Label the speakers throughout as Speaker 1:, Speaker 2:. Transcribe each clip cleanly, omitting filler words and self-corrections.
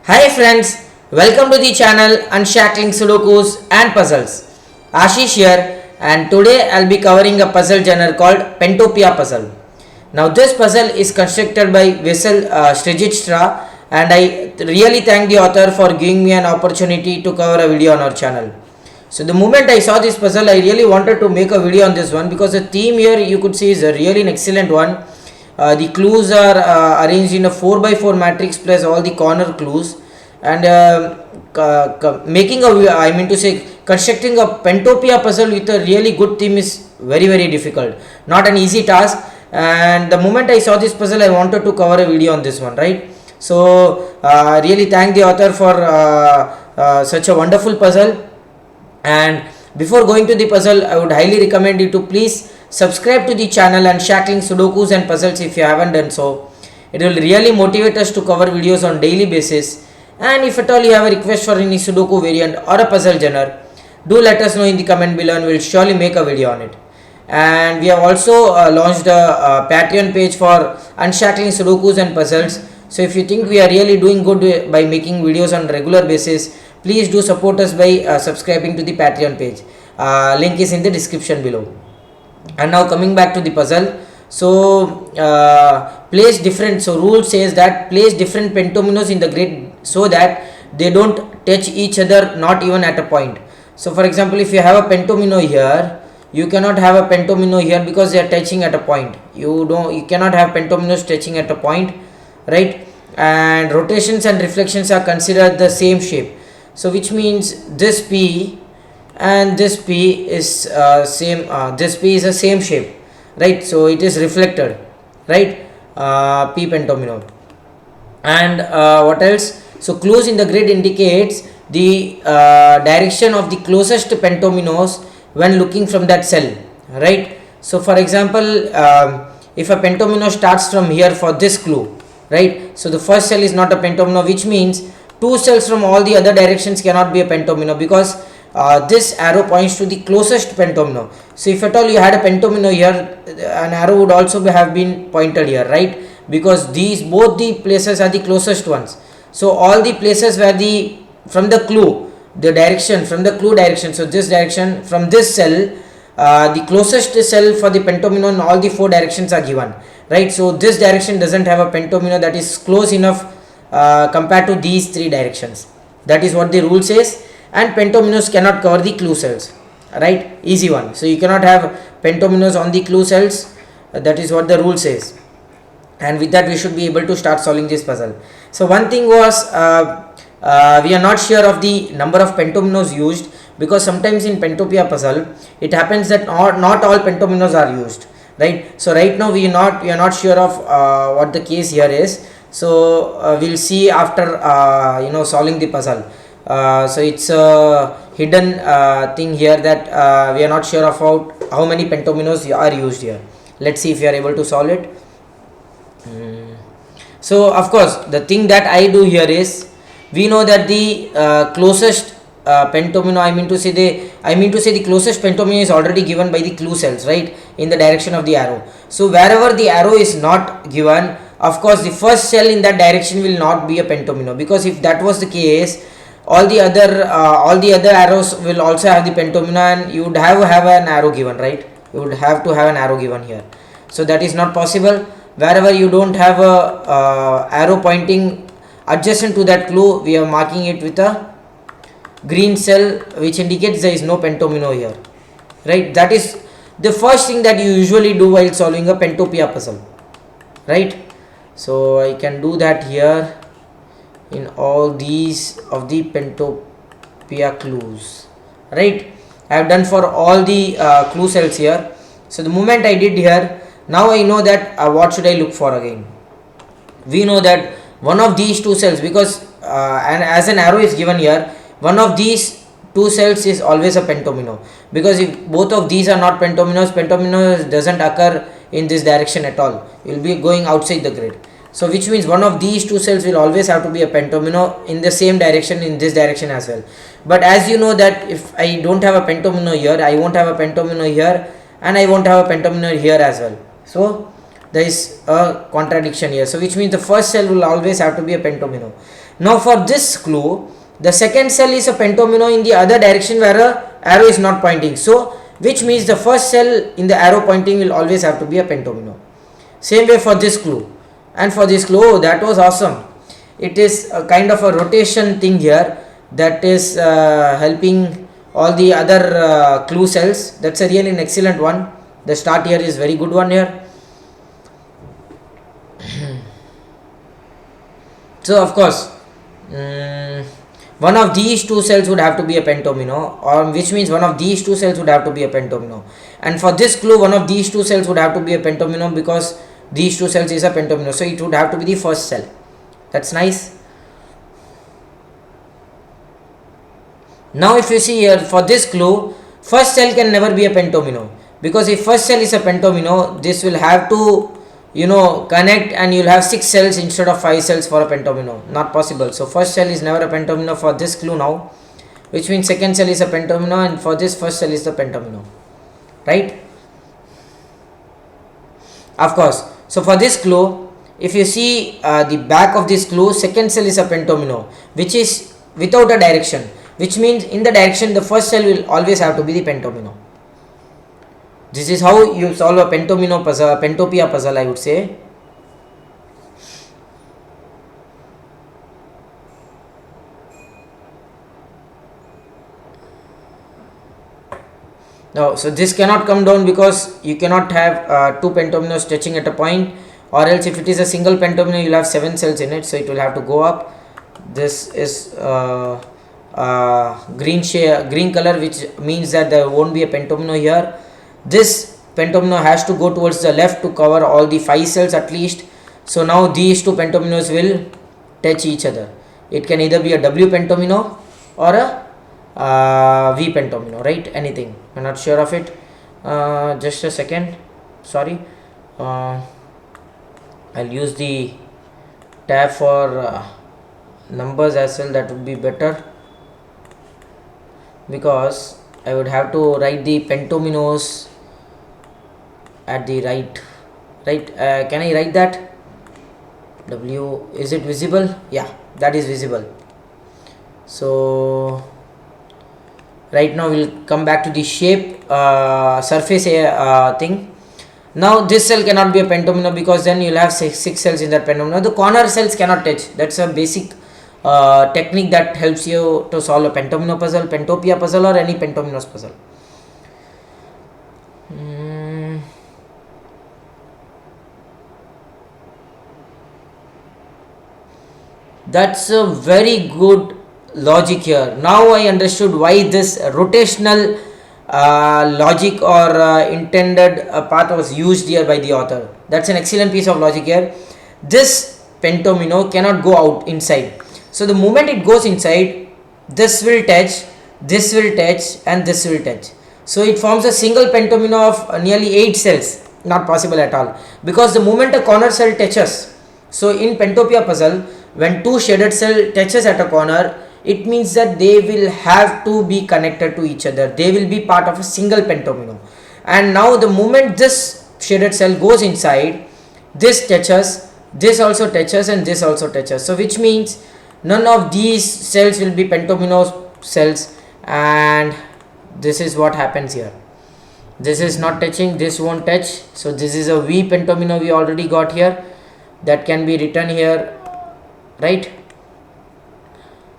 Speaker 1: Hi friends, welcome to the channel Unshackling Sudokus and Puzzles. Ashish here, and today I'll be covering a puzzle genre called Pentopia puzzle. Now this puzzle is constructed by Wessel Strijkstra, and I really thank the author for giving me an opportunity to cover a video on our channel. So the moment I saw this puzzle, I really wanted to make a video on this one because the theme here you could see is a really an excellent one. The clues are arranged in a 4x4 matrix plus all the corner clues, and constructing a Pentopia puzzle with a really good theme is very difficult, not an easy task. And the moment I saw this puzzle, I wanted to cover a video on this one, right? So really thank the author for such a wonderful puzzle. And before going to the puzzle, I would highly recommend you to please subscribe to the channel Unshackling Sudokus and Puzzles if you haven't done so. It will really motivate us to cover videos on daily basis. And if at all you have a request for any Sudoku variant or a puzzle genre, do let us know in the comment below and we'll surely make a video on it. And we have also launched a Patreon page for Unshackling Sudokus and Puzzles. So if you think we are really doing good by making videos on regular basis, please do support us by subscribing to the Patreon page. Link is in the description below. And now coming back to the puzzle, so place different, so rule says that place different pentominoes in the grid so that they don't touch each other, not even at a point. So for example, if you have a pentomino here, you cannot have a pentomino here because they are touching at a point. You cannot have pentominoes touching at a point, right? And rotations and reflections are considered the same shape, so which means this P and this P is same, this P is a same shape, right? So it is reflected, right? P pentomino. And what else? So clues in the grid indicates the direction of the closest pentominoes when looking from that cell, right? So for example, if a pentomino starts from here for this clue, right? So the first cell is not a pentomino, which means two cells from all the other directions cannot be a pentomino because this arrow points to the closest pentomino. So if at all you had a pentomino here, an arrow would also have been pointed here, right? Because these both the places are the closest ones. So all the places where from the clue, the direction from the clue direction, so this direction from this cell, the closest cell for the pentomino in all the four directions are given, right? So this direction doesn't have a pentomino that is close enough compared to these three directions. That is what the rule says. And pentominoes cannot cover the clue cells, right? Easy one. So you cannot have pentominoes on the clue cells. That is what the rule says. And with that we should be able to start solving this puzzle. So one thing was we are not sure of the number of pentominoes used, because sometimes in Pentopia puzzle it happens that not all pentominoes are used, right? So right now we are not sure of what the case here is. So we'll see after solving the puzzle. So it's a hidden thing here that we are not sure about how many pentominoes are used here. Let's see if we are able to solve it. So of course the thing that I do here is, we know that the closest pentomino, I mean to say the closest pentomino is already given by the clue cells, right, in the direction of the arrow. So wherever the arrow is not given, of course the first cell in that direction will not be a pentomino, because if that was the case, all the other arrows will also have the pentomino and you would have an arrow given, right? You would have to have an arrow given here. So that is not possible. Wherever you don't have a arrow pointing adjacent to that clue, we are marking it with a green cell, which indicates there is no pentomino here, right? That is the first thing that you usually do while solving a Pentopia puzzle, right? So I can do that here in all these of the Pentopia clues, right? I have done for all the clue cells here. So the moment I did here, now I know that what should I look for again. We know that one of these two cells, because and as an arrow is given here, one of these two cells is always a pentomino, because if both of these are not pentominoes doesn't occur in this direction at all. You will be going outside the grid. So which means one of these two cells will always have to be a pentomino in the same direction, in this direction as well. But as you know that if I don't have a pentomino here, I won't have a pentomino here, and I won't have a pentomino here as well. So there is a contradiction here. So which means the first cell will always have to be a pentomino. Now for this clue, the second cell is a pentomino in the other direction where a arrow is not pointing. So which means the first cell in the arrow pointing will always have to be a pentomino. Same way for this clue. And for this clue, oh, that was awesome. It is a kind of a rotation thing here that is helping all the other clue cells. That's a really an excellent one. The start here is very good one here. So of course, one of these two cells would have to be a pentomino, or which means one of these two cells would have to be a pentomino. And for this clue, one of these two cells would have to be a pentomino because these two cells is a pentomino. So it would have to be the first cell. That's nice. Now if you see here for this clue, first cell can never be a pentomino, because if first cell is a pentomino, this will have to connect and you'll have 6 cells instead of 5 cells for a pentomino. Not possible. So first cell is never a pentomino for this clue now, which means second cell is a pentomino, and for this first cell is the pentomino, right? Of course. So for this clue, if you see the back of this clue, second cell is a pentomino, which is without a direction, which means in the direction the first cell will always have to be the pentomino. This is how you solve a pentomino puzzle, Pentopia puzzle, I would say. Now, so this cannot come down because you cannot have two pentominos touching at a point, or else if it is a single pentomino, you will have 7 cells in it, so it will have to go up. This is green color, which means that there won't be a pentomino here. This pentomino has to go towards the left to cover all the 5 cells at least. So now these two pentominos will touch each other. It can either be a W pentomino or a V pentomino, right? Anything. I'm not sure of it. Just a second. Sorry. I'll use the tab for numbers as well. That would be better, because I would have to write the pentominoes at the right. Can I write that? W, is it visible? Yeah, that is visible. So right now we'll come back to the shape surface thing. Now this cell cannot be a pentomino because then you'll have 6 cells in that pentomino. The corner cells cannot touch. That's a basic technique that helps you to solve a pentomino puzzle, Pentopia puzzle, or any pentominoes puzzle. That's a very good logic here. Now I understood why this rotational logic or intended path was used here by the author. That's an excellent piece of logic here. This pentomino cannot go out inside. So the moment it goes inside, this will touch, this will touch, and this will touch. So it forms a single pentomino of nearly 8 cells. Not possible at all, because the moment a corner cell touches, so in Pentopia puzzle, when two shaded cell touches at a corner, it means that they will have to be connected to each other. They will be part of a single pentomino. And now the moment this shaded cell goes inside, this touches, this also touches, and this also touches. So which means none of these cells will be pentomino cells, and this is what happens here. This is not touching, this won't touch. So this is a V pentomino we already got here. That can be written here, right?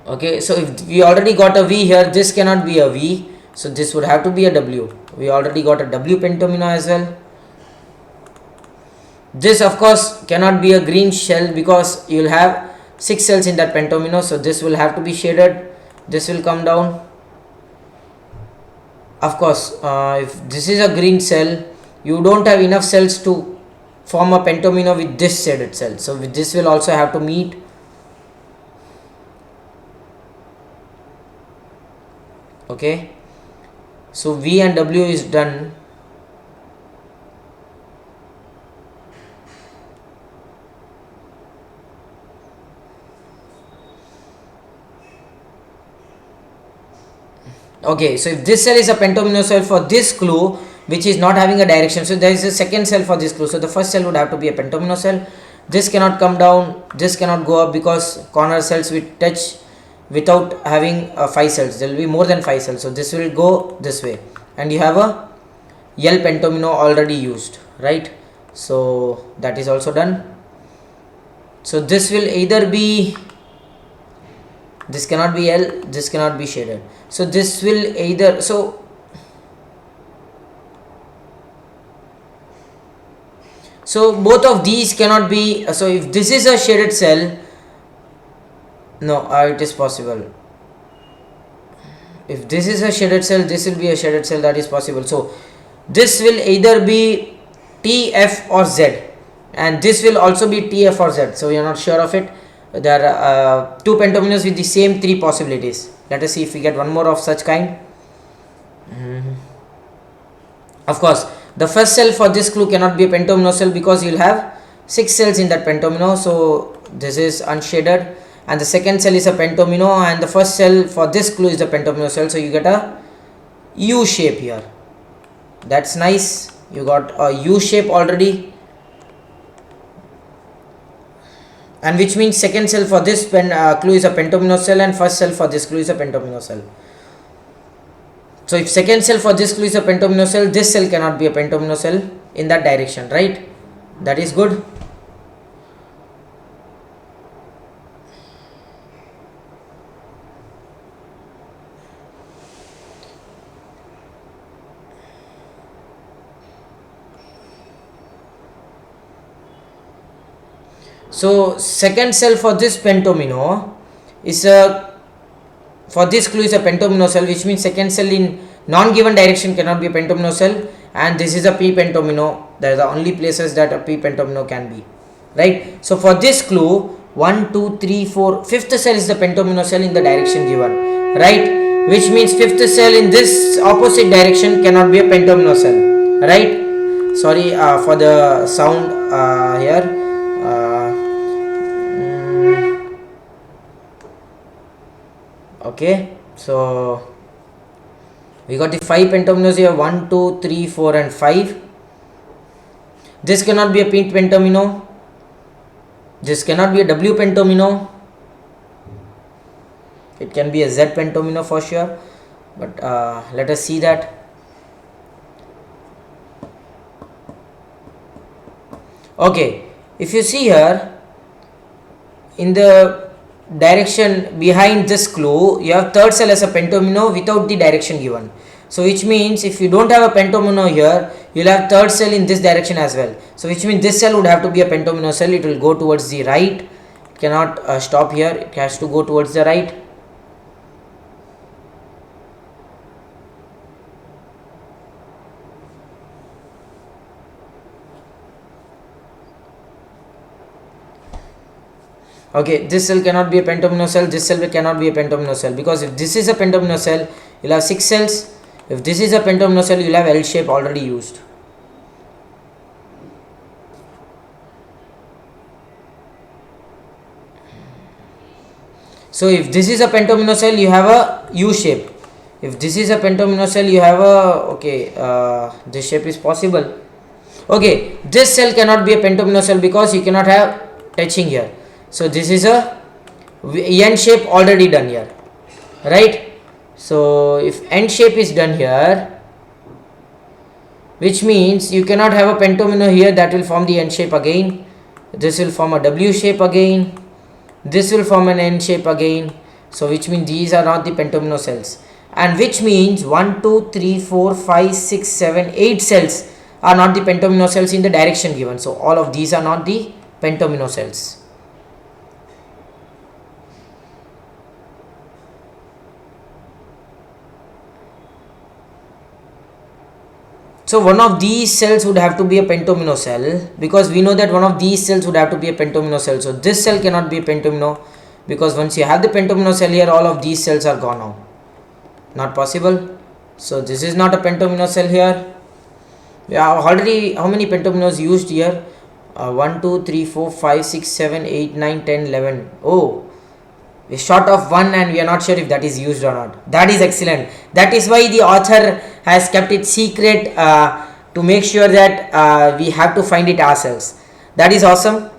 Speaker 1: Okay, so if we already got a V here, this cannot be a V, so this would have to be a W. We already got a W pentomino as well. This of course cannot be a green shell because you will have 6 cells in that pentomino, so this will have to be shaded. This will come down. Of course, if this is a green cell, you don't have enough cells to form a pentomino with this shaded cell, so with this will also have to meet. Okay, so V and W is done. Okay, so if this cell is a pentomino cell for this clue, which is not having a direction, so there is a second cell for this clue, so the first cell would have to be a pentomino cell, This cannot come down, this cannot go up, because corner cells will touch without having 5 cells. There will be more than 5 cells, so this will go this way, and you have a L pentomino already used, right? So that is also done. So this will either be, this cannot be L, this cannot be shaded, so this will either, so both of these cannot be. So if this is a shaded cell, no, it is possible. If this is a shaded cell, this will be a shaded cell, that is possible. So this will either be T, F or Z, and this will also be T, F or Z. So we are not sure of it. There are 2 pentominoes with the same 3 possibilities. Let us see if we get one more of such kind. Of course, the first cell for this clue cannot be a pentomino cell, because you will have 6 cells in that pentomino. So this is unshaded, and the second cell is a pentomino, and the first cell for this clue is a pentomino cell. So you get a U shape here. That's nice. You got a U shape already, and which means second cell for this clue is a pentomino cell, and first cell for this clue is a pentomino cell. So if second cell for this clue is a pentomino cell, this cell cannot be a pentomino cell in that direction, right? That is good. So second cell for this pentomino is a, for this clue is a pentomino cell, which means second cell in non-given direction cannot be a pentomino cell, and this is a p pentomino. They are the only places that a p pentomino can be, right? So for this clue, 1, 2, 3, 4, fifth cell is the pentomino cell in the direction given, right? Which means fifth cell in this opposite direction cannot be a pentomino cell, right? Sorry for the sound here. Okay, so we got the 5 pentominoes here, 1, 2, 3, 4 and 5. This cannot be a P pentomino, this cannot be a W pentomino, it can be a Z pentomino for sure, but let us see that. Okay, if you see here in the direction behind this clue, you have third cell as a pentomino without the direction given. So which means if you don't have a pentomino here, you will have third cell in this direction as well. So which means this cell would have to be a pentomino cell. It will go towards the right, it cannot stop here, it has to go towards the right. Okay, this cell cannot be a pentomino cell, this cell cannot be a pentomino cell, because if this is a pentomino cell, you will have 6 cells. If this is a pentomino cell, you will have L shape already used. So if this is a pentomino cell, you have a U shape. If this is a pentomino cell, you have a, okay, this shape is possible. Okay, this cell cannot be a pentomino cell because you cannot have touching here. So this is a N shape already done here, right? So if N shape is done here, which means you cannot have a pentomino here, that will form the N shape again. This will form a W shape again. This will form an N shape again. So which means these are not the pentomino cells, and which means 1, 2, 3, 4, 5, 6, 7, 8 cells are not the pentomino cells in the direction given. So all of these are not the pentomino cells. So one of these cells would have to be a pentomino cell, because we know that one of these cells would have to be a pentomino cell. So this cell cannot be a pentomino, because once you have the pentomino cell here, all of these cells are gone now. Not possible. So this is not a pentomino cell here. We have already, how many pentominoes used here? 1, 2, 3, 4, 5, 6, 7, 8, 9, 10, 11. Oh, we short of one and we are not sure if that is used or not. That is excellent. That is why the author has kept it secret, to make sure that we have to find it ourselves. That is awesome.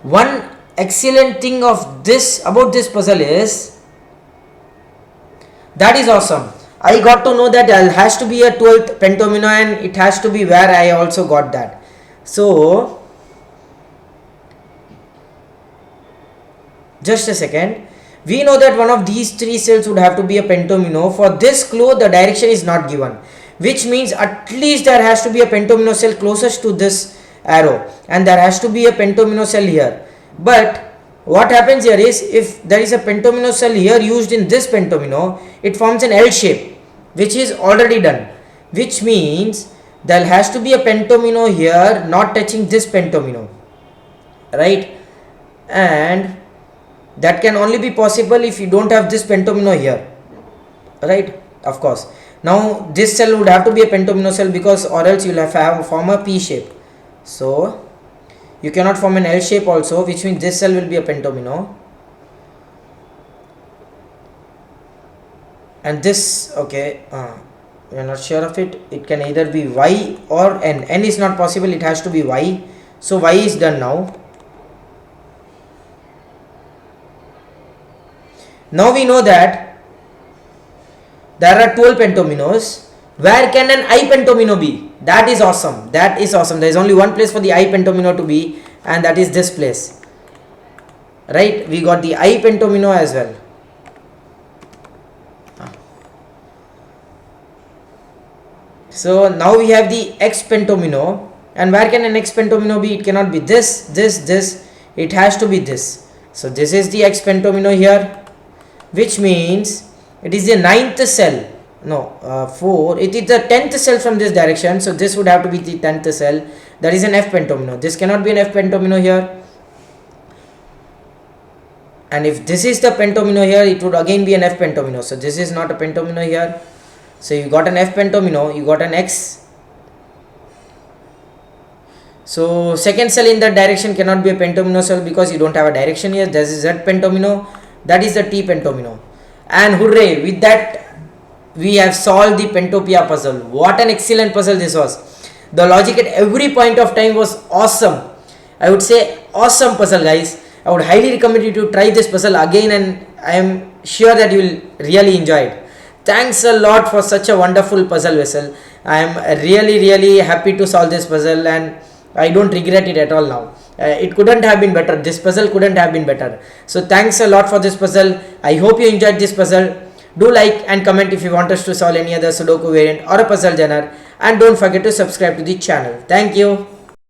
Speaker 1: One excellent thing of this about this puzzle is that is awesome. I got to know that there has to be a 12th pentomino and it has to be where I also got that. So just a second. We know that one of these three cells would have to be a pentomino. For this clue, the direction is not given, which means at least there has to be a pentomino cell closest to this arrow, and there has to be a pentomino cell here. But what happens here is, if there is a pentomino cell here used in this pentomino, it forms an L shape, which is already done, which means there has to be a pentomino here not touching this pentomino, right? And that can only be possible if you don't have this pentomino here, right? Of course. Now this cell would have to be a pentomino cell, because or else you will have to form a P shape. So you cannot form an L shape also, which means this cell will be a pentomino. And this, okay, we are not sure of it. It can either be Y or N. N is not possible, it has to be Y. So Y is done now. Now we know that there are 12 pentominoes. Where can an I pentomino be? That is awesome. That is awesome. There is only one place for the I pentomino to be, and that is this place. Right? We got the I pentomino as well. So now we have the X pentomino. And where can an X pentomino be? It cannot be this, this. It has to be this. So this is the X pentomino here, which means it is the 9th cell. No, 4. It is the 10th cell from this direction. So this would have to be the 10th cell. That is an F pentomino. This cannot be an F pentomino here. And if this is the pentomino here, it would again be an F pentomino. So this is not a pentomino here. So you got an F pentomino, you got an X. So second cell in that direction cannot be a pentomino cell because you don't have a direction here. This is Z pentomino. That is the T pentomino. And hooray, with that we have solved the Pentopia puzzle. What an excellent puzzle this was. The logic at every point of time was awesome. I would say awesome puzzle, guys. I would highly recommend you to try this puzzle again, and I am sure that you will really enjoy it. Thanks a lot for such a wonderful puzzle, Wessel. I am really happy to solve this puzzle, and I don't regret it at all now. It couldn't have been better. This puzzle couldn't have been better. So thanks a lot for this puzzle. I hope you enjoyed this puzzle. Do like and comment if you want us to solve any other Sudoku variant or a puzzle genre, and don't forget to subscribe to the channel. Thank you.